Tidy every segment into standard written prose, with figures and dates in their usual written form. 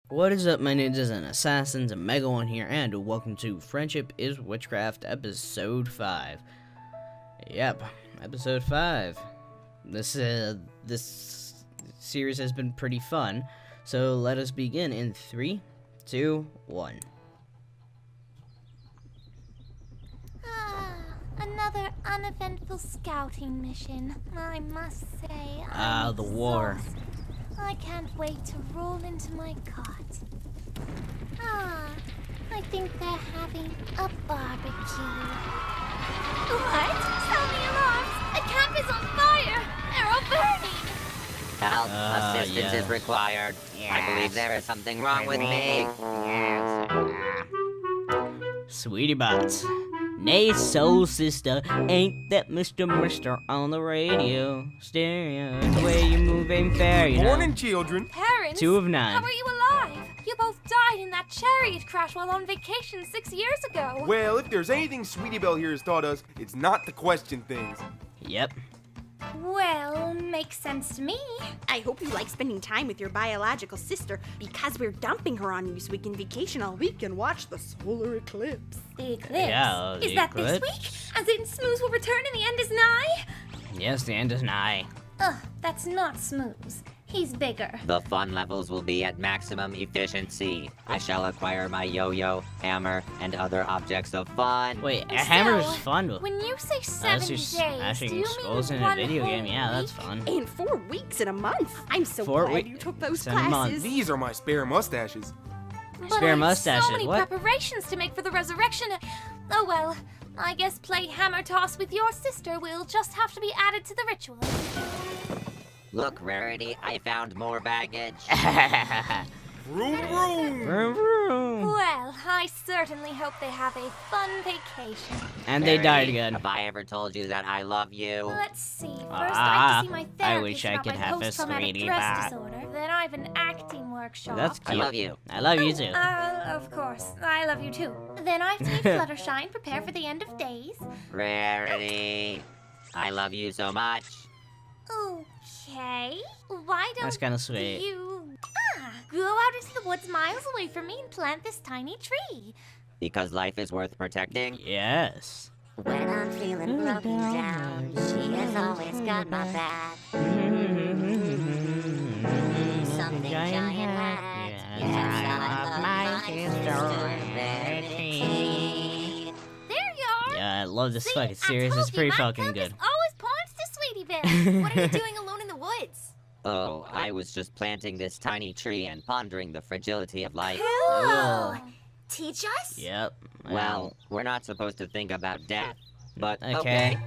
What is up, my ninjas and assassins, and Mega One here, and welcome to Friendship is Witchcraft, episode 5. Yep, episode 5. This series has been pretty fun, so let us begin in 3, 2, 1. Another uneventful scouting mission. I must say, The war. exhausted. I can't wait to roll into my cot. I think they're having a barbecue. What? Sound the alarms! The camp is on fire! They're all burning! Help! Assistance is required. I believe there is something wrong with me. Sweetie Bots. Neigh, soul sister, ain't that Mr. on the radio? Stereo, the way you move ain't fair, you know. Morning, children. Parents! 2 of 9. How are you alive? You both died in that chariot crash while on vacation 6 years ago. Well, if there's anything Sweetie Belle here has taught us, it's not to question things. Yep. Well, makes sense to me. I hope you like spending time with your biological sister because we're dumping her on you so we can vacation all week and watch the solar eclipse. The eclipse? Yeah, the Is that eclipse. this week? As in Smooth will return and the end is nigh? Yes, the end is nigh. Ugh, that's not Smooth. He's bigger. The fun levels will be at maximum efficiency. I shall acquire my yo-yo, hammer, and other objects of fun. Wait, a hammer is So, fun. When you say 7 Unless days, you're do smashing you skulls mean in a one video whole game, yeah, that's week? fun. And 4 weeks in a month. I'm so 4 glad weeks you took those in a month. classes. These are my spare mustaches. But Spare I have mustaches, so many what? preparations to make for the resurrection. Oh well, I guess play hammer toss with your sister will just have to be added to the ritual. Look, Rarity, I found more baggage. Vroom, vroom. Vroom, vroom. Well, I certainly hope they have a fun vacation. And they died Rarity, again. Have I ever told you that I love you? Let's see. First, I have to see my therapist I wish I about could my have a post-traumatic sweetie stress bot. disorder. Then I have an acting workshop. That's I cute. love you. I love you too. Of course. I love you too. Then I have to meet Fluttershy, prepare for the end of days. Rarity, I love you so much. Okay. Why don't That's kind of sweet. you go out into the woods miles away from me and plant this tiny tree? Because life is worth protecting. Yes. When I'm feeling broken down, she has always got my back. Something giant hat. Yes, I love my sister Rarity. There you are. Yeah, I love this See, fucking I series. told It's you, pretty my fucking focus good. always points to Sweetie Belle. What are you doing alone in the woods? Oh, I was just planting this tiny tree and pondering the fragility of life. Cool. Teach us? Yep. Well, we're not supposed to think about death, but Okay.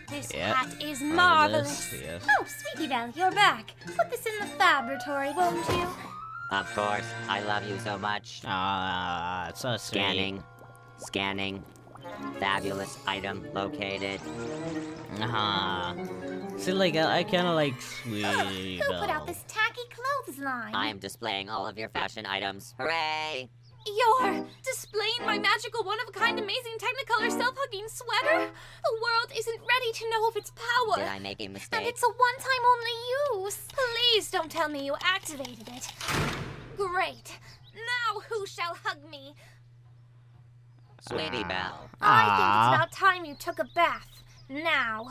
This Yep. hat is All marvelous. this, yes. Oh, Sweetie Belle, you're back. Put this in the laboratory, won't you? Of course, I love you so much. Ah, it's so sweet. Scanning. Fabulous item located. See, like, I kind of like Sweetie Who put out Belle. this tacky clothes line? I am displaying all of your fashion items. Hooray! You're displaying my magical, one-of-a-kind, amazing Technicolor self-hugging sweater? The world isn't ready to know of its power. Did I make a And mistake? it's a one-time only use. Please don't tell me you activated it. Great. Now who shall hug me? Sweetie Belle. I think Aw. it's about time you took a bath. Now.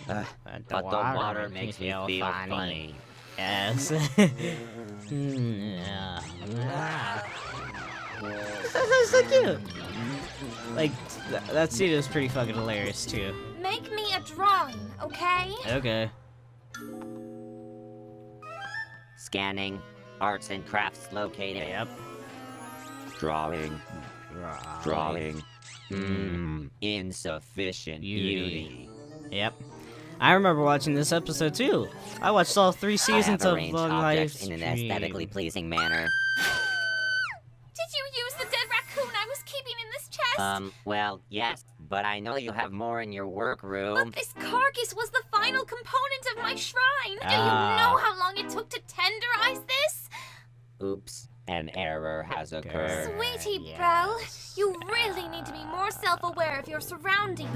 But the water makes me feel funny. Yes. Yeah. That's so cute. Like, that scene is pretty fucking hilarious, too. Make me a drawing, okay? Okay. Scanning. Arts and crafts located. Yep. Drawing. Insufficient beauty. Yep. I remember watching this episode, too. I watched all 3 seasons I have of arranged Long objects Life in an aesthetically pleasing manner. Did you use the dead raccoon I was keeping in this chest? Well, yes, but I know you have more in your But workroom. this carcass was the final component of my shrine. Do you Ah. know how long it took to tenderize this? Oops. An error has occurred. Sweetie bro, you really need to be more self-aware of your surroundings.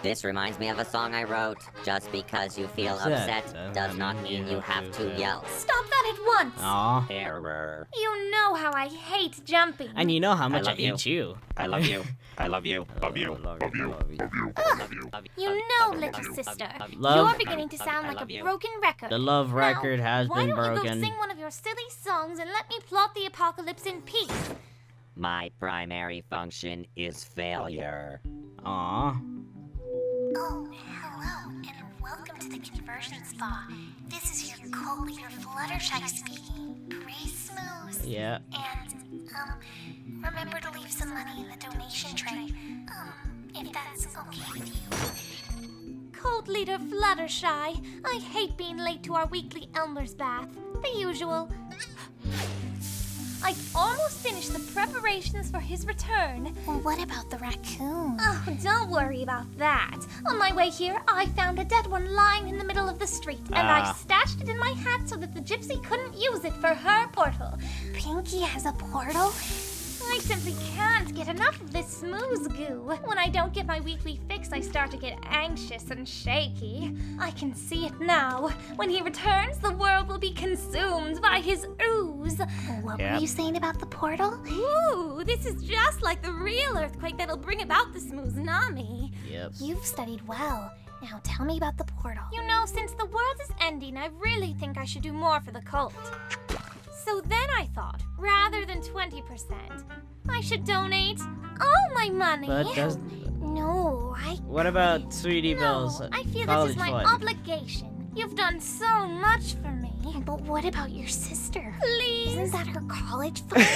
This reminds me of a song I wrote. Just because you feel upset does not mean you have to yell. Stop that at once. Aw. Error. You know how I hate jumping. And you know how much I love you. hate you. I love you. I love you. Love you. Love you. Love you. Love you. You know, little sister, Love- you're beginning to sound like a broken record. The love record has Why been don't you go broken. sing one of your silly songs and let me plot the apocalypse in peace? My primary function is failure. Aw. Oh, hello, and welcome to the conversion spa. This is your cult leader, Fluttershy speaking. Pray smooth. Yeah. And, remember to leave some money in the donation tray. If that's okay with you. Cult leader Fluttershy, I hate being late to our weekly Elmer's bath. The usual. I almost finished the preparations for his return. Well, what about the raccoon? Oh, don't worry about that. On my way here, I found a dead one lying in the middle of the street, and I stashed it in my hat so that the gypsy couldn't use it for her portal. Pinky has a portal? I simply can't get enough of this smooze goo. When I don't get my weekly fix, I start to get anxious and shaky. I can see it now. When he returns, the world will be consumed by his ooze. What were you saying about the portal? Ooh, this is just like the real earthquake that'll bring about the smooth tsunami. Yep. You've studied well. Now tell me about the portal. You know, since the world is ending, I really think I should do more for the cult. So then I thought, rather than 20%, I should donate all my money. But does... No, What about Sweetie Bell's I feel this college is my fund? obligation. You've done so much for me. But what about your sister? Please. Isn't that her college fund?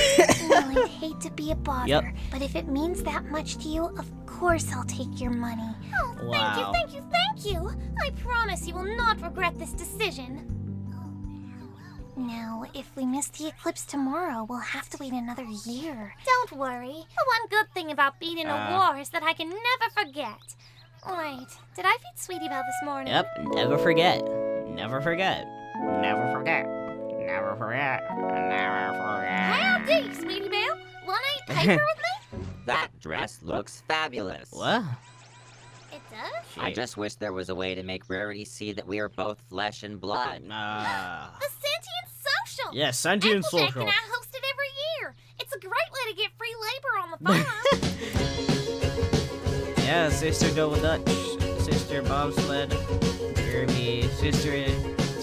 Well, I'd hate to be a bother, Yep. but if it means that much to you, of course I'll take your money. Oh, Wow. thank you. I promise you will not regret this decision. Now, if we miss the eclipse tomorrow, we'll have to wait another year. Don't worry. The one good thing about being in a war is that I can never forget. Wait, did I feed Sweetie Belle this morning? Yep, never forget. Never forget. Never forget. Never forget. Never forget. Howdy, Sweetie Belle. Wanna eat paper with me? That dress looks fabulous. What? It does? I just wish there was a way to make Rarity see that we are both flesh and blood. The Sentient Social! Yeah, Sentient Applejack Social. and I host it every year. It's a great way to get free labor on the farm. Yeah, Sister Double Dutch, Sister Bobsled, Derby, Sister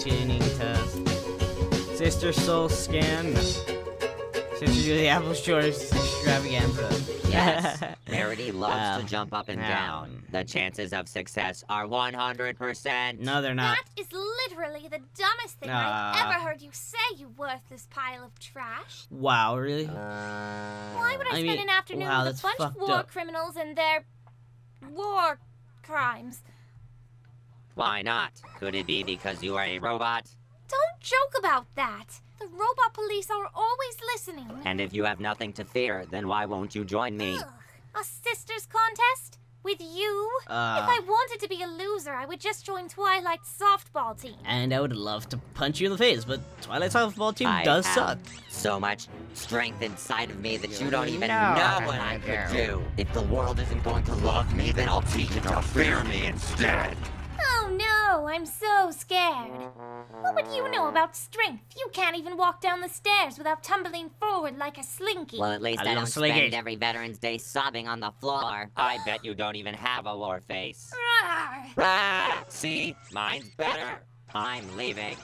Tuning Test, Sister Soul Scan, Sister Julie Apple Shores Extravaganza. Yes, Rarity loves to jump up and Ow. down. The chances of success are 100%. No, they're not. That is literally the dumbest thing I've ever heard you say, you worthless pile of trash. Wow, really? Why would I I spend mean, an afternoon wow, with that's a bunch of fucked war up. criminals and their war crimes? Why not? Could it be because you are a robot? Don't joke about that. The robot police are always listening. And if you have nothing to fear, then why won't you join me? Ugh, a sisters contest? With you? If I wanted to be a loser, I would just join Twilight's softball team. And I would love to punch you in the face, but Twilight Softball Team I does have suck. so much strength inside of me that you don't even know what I could do. If the world isn't going to love me, then I'll teach it to fear me instead. Oh no, I'm so scared. What would you know about strength? You can't even walk down the stairs without tumbling forward like a slinky. Well, at least I I don't don't sling spend it. every Veterans Day sobbing on the floor. I bet you don't even have a war face. Rawr. Ah, see? Mine's better. I'm leaving.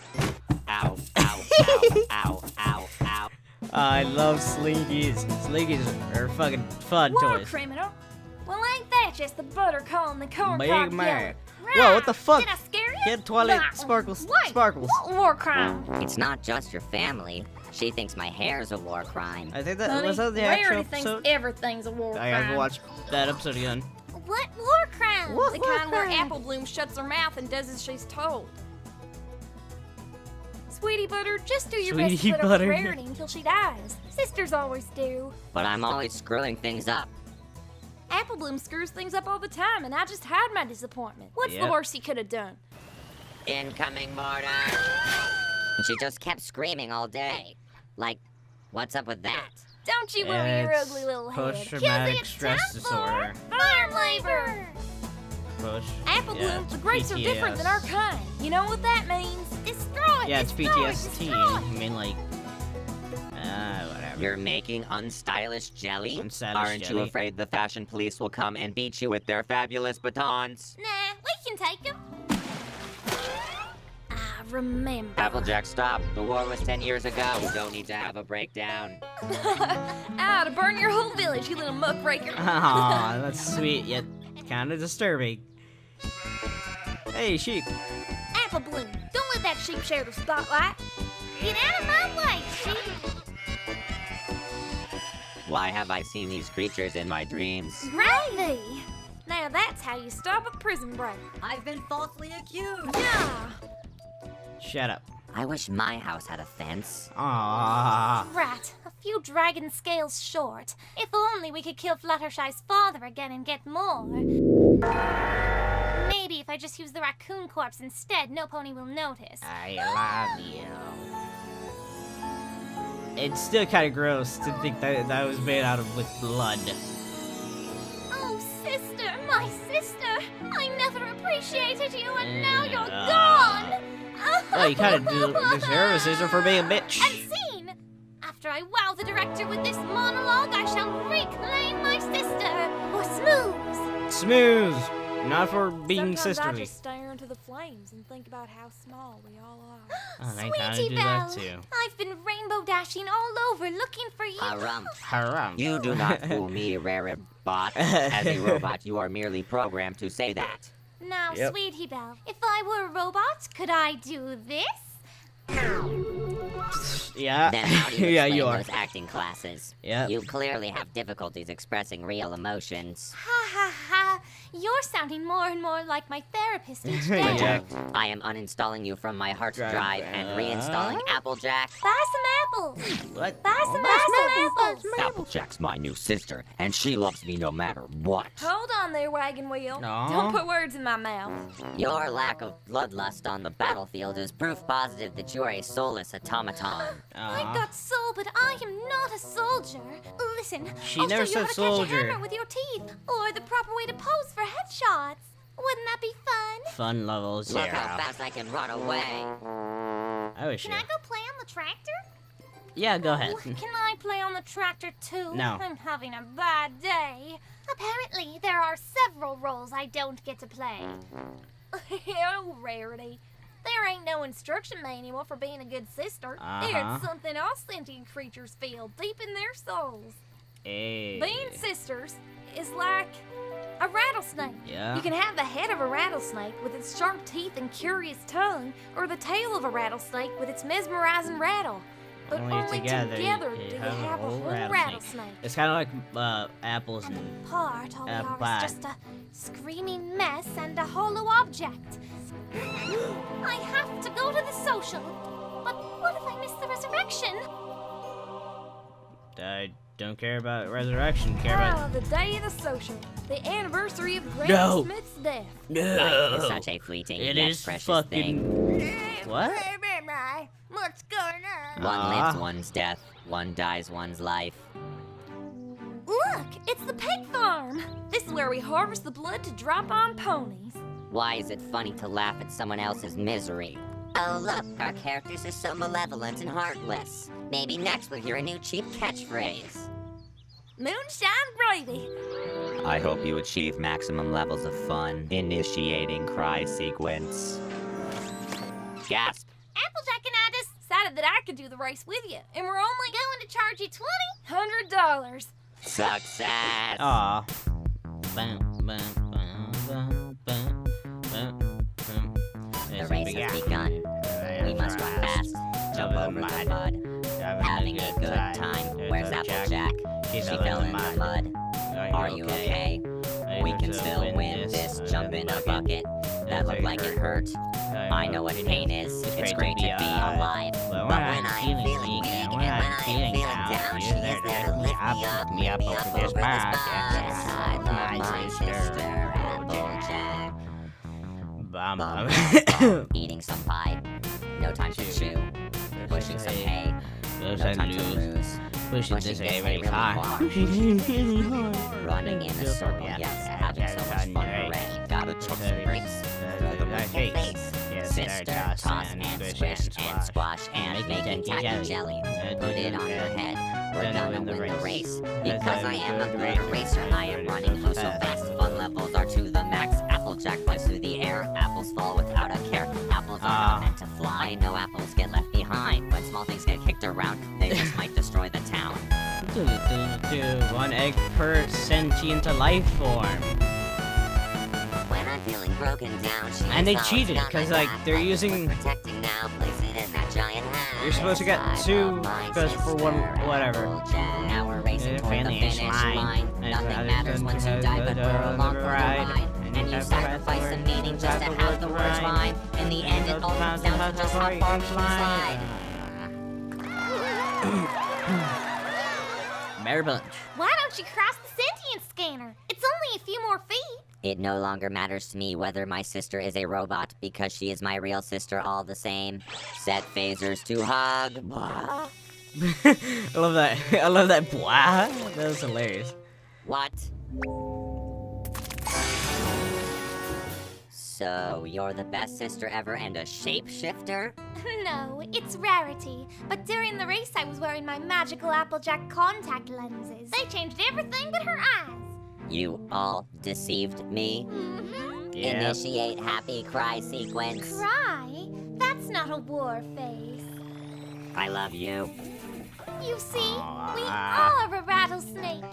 Ow, ow, ow, ow, ow, ow. I love Slinkies. Slinkies are fucking fun War toys. criminal? Well, ain't that just the butter calling the corn Big cob man. yelling? Whoa, what the fuck? Did I scare you? Get Twilight Nah. Sparkles. Wait, Sparkles. What war crime? It's not just your family. She thinks my hair's a war crime. I think that Honey, was that the actual Rarity thinks episode. everything's a war I crime. have to watch that episode again. What war crime? What The war kind where crime? Apple Bloom shuts her mouth and does as she's told. Sweetie Butter, just do your best Sweetie to put up Butter. with Rarity until she dies. Sisters always do. But I'm always screwing things up. Apple Bloom screws things up all the time, and I just hide my disappointment. What's Yep. the worst he could have done? Incoming mortar. And she just kept screaming all day. Like What's up with that? Don't you worry your It's ugly little head. post-traumatic it's stress time disorder. for farm labor. Push. Apple Yeah, blooms, the grapes are different than PTS. our kind. You know what that means? Destroy, Yeah, it's destroy, PTSD. destroy. I mean, like, whatever. You're making unstylish jelly? Unstylish Aren't you jelly. afraid the fashion police will come and beat you with their fabulous batons? Nah, we can take them. I remember. Applejack, stop. The war was 10 years ago. We don't need to have a breakdown. To burn your whole village, you little muckraker. Aw, that's sweet, yet kind of disturbing. Hey, sheep. Apple bloom, don't let that sheep share the spotlight. Get out of my way, sheep. Why have I seen these creatures in my dreams? Gravy. Now that's how you stop a prison break. I've been falsely accused. Yeah. Shut up. I wish my house had a fence. Aww. Right, a few dragon scales short. If only we could kill Fluttershy's father again and get more. Maybe if I just use the raccoon corpse instead, no pony will notice. I love you. It's still kind of gross to think that that was made out of with blood. Oh, sister, my sister! I never appreciated you, and now you're Yeah. gone! Well, you kind of deserve a sister for being a bitch. And scene! After I wow the director with this monologue, I shall reclaim my sister for Smooth! Smooth. Not for being Sometimes I sisterly. just stare into the flames and think about how small we all are. Oh, I kind of Sweetie do Belle, that too. I've been rainbow dashing all over looking for you. Haram. You do not fool me, rare bot. As a robot, you are merely programmed to say that. Now, Yep. Sweetie Belle, if I were a robot, could I do this? Yeah. Then how do you yeah, explain you are. those acting classes? Yep. You clearly have difficulties expressing real emotions. Ha ha ha! You're sounding more and more like my therapist each day. Yeah. I am uninstalling you from my hard Drive. drive and reinstalling Applejack. Buy some apples. What? Buy some apples. Applejack's my new sister, and she loves me no matter what. Hold on there, wagon wheel. Aw. Don't put words in my mouth. Your lack of bloodlust on the battlefield is proof positive that you are a soulless automaton. I've got soul, but I am not a soldier. Listen, She I'll never show you how said to catch a soldier. hammer with your teeth, or the proper way to pose for headshots. Wouldn't that be fun? Fun levels, Look how yeah. fast I can run away. I wish Can you. I go play on the tractor? Yeah, go ahead. Can I play on the tractor too? No. I'm having a bad day. Apparently, there are several roles I don't get to play. Oh, rarity. There ain't no instruction manual for being a good sister. Uh-huh. It's something all sentient creatures feel deep in their souls. Hey. Being sisters is like a rattlesnake. Yeah. You can have the head of a rattlesnake with its sharp teeth and curious tongue, or the tail of a rattlesnake with its mesmerizing rattle. But only together do you have a whole rattlesnake. It's kind of like apples and Part all we are pie. is just a screaming mess and a hollow object. I have to go to the social. But what if I miss the resurrection? I don't care about resurrection. Care about The day of the social. The anniversary of Granny No. Smith's death. Life is no. such a fleeting It yet is precious fucking thing. what? What's going on? One Ah. lives one's death, one dies one's life. Look, it's the pig farm. This is where we harvest the blood to drop on ponies. Why is it funny to laugh at someone else's misery? Oh look, our characters are so malevolent and heartless. Maybe next we'll hear a new cheap catchphrase. Moonshine gravy. I hope you achieve maximum levels of fun. Initiating cry sequence. Gasp. Applejack and I decided that I could do the race with you, and we're only going to charge you $100. Success. Aw. Bum, bum, bum, bum, bum, bum, bum. The There's race big has apple. begun. We must run fast, jump over the mud. Having a good time. There's Where's a Applejack? She's She out fell in in the the mud. Are you okay? We can still win this. Jump in a bucket. That looked like it hurt. I know what pain is. It's great to be alive. But when I'm feeling weak and when I'm feeling down, she's there to lift me up over this bog. Yes, I love my sister, Applejack. Eating some pie. No time to chew. Pushing some hay. No time to lose. Pushing this way really hard. Running in a circle, yes. Having so much fun already. Gotta choke some grapes. Throw them in your face. Sister, toss and squish and squash and making tacky jelly. Put it on your head. We're gonna win the race. Because I am a good racer, I am running so fast. Fun levels are to the max. Applejack flies through the air. Apples fall without a care. Apples are not meant to fly. No apples get left behind. When small things get kicked around, they just might destroy the town. 1 egg per sentient life form. When I'm feeling broken down, And they cheated, because like they're using. protecting now, place it in that giant hat. You're supposed to get 2 because for 1, whatever. Now we're racing toward the finish line. Nothing matters once you die, but we're along for the ride. And you sacrifice the meaning just to have the words rhyme. In the end, it all comes down to just how far we can slide. Mary Bunch. Why don't you cross the sentient scanner? It's only a few more feet. It no longer matters to me whether my sister is a robot, because she is my real sister all the same. Set phasers to hug. I love that. I love that. Blah. That was hilarious. What? So, you're the best sister ever and a shapeshifter? No, it's Rarity. But during the race, I was wearing my magical Applejack contact lenses. They changed everything but her eyes. You all deceived me? Mm-hmm. Yeah. Initiate happy cry sequence. Cry? That's not a war face. I love you. You see, we are a rattlesnake.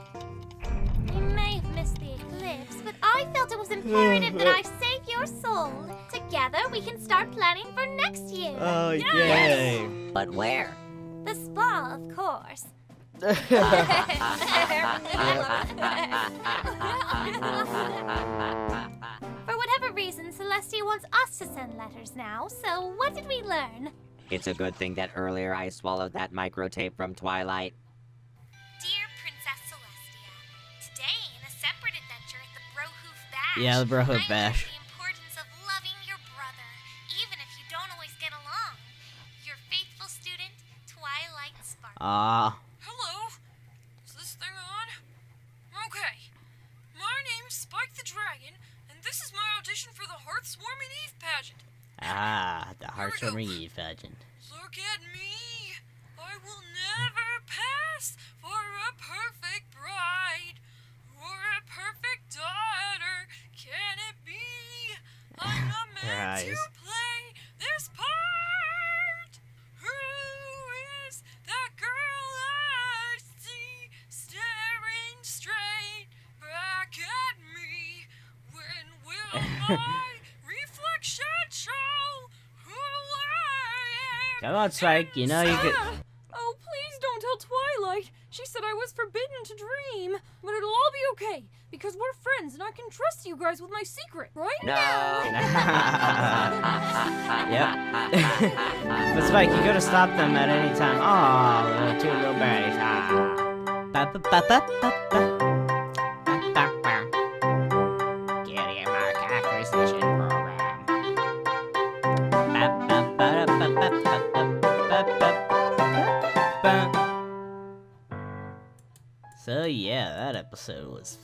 We may have missed the eclipse, but I felt it was imperative that I save your soul. Together, we can start planning for next year. Oh, yay. But where? The spa, of course. For whatever reason, Celestia wants us to send letters now, so what did we learn? It's a good thing that earlier I swallowed that microtape from Twilight. Dear Princess Celestia, today in a separate adventure at the Brohoof Bash, Yeah, the Brohoof I Bash. learned the importance of loving your brother, even if you don't always get along. Your faithful student, Twilight Spark. Hello? Is this thing on? Okay. My name's Spike the Dragon, and this is my audition for the Hearthswarming Eve pageant. The Heartwarming Eve pageant. Look at me! I will never pass for a perfect bride or a perfect daughter. Can it be? I'm not meant to play this part. Who is that girl I see staring straight back at me? When will my reflection show who I am? Come on, Spike. You know you could. Oh, please don't tell Twilight. She said I was forbidden to dream. But it'll all be okay, because we're friends and I can trust you guys with my secret, right? Yep. But Spike, you gotta stop them at any time. Aw, little 2 little berries. Getting Mark acquisition program. So yeah, that episode was.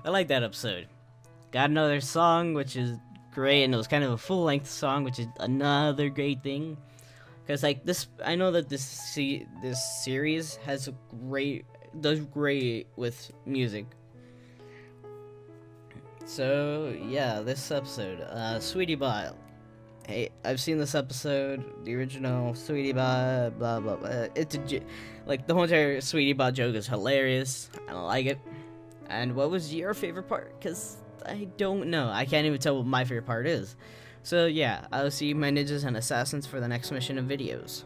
I like that episode. Got another song, which is great, and it was kind of a full-length song, which is another great thing. Cause like this, I know that this series has does great with music. So yeah, this episode, Sweetie Bot. Hey, I've seen this episode, the original Sweetie Bot, blah blah blah. Like the whole entire Sweetie Bot joke is hilarious. I don't like it. And what was your favorite part? Cause I don't know. I can't even tell what my favorite part is. So yeah, I'll see my ninjas and assassins for the next mission of videos.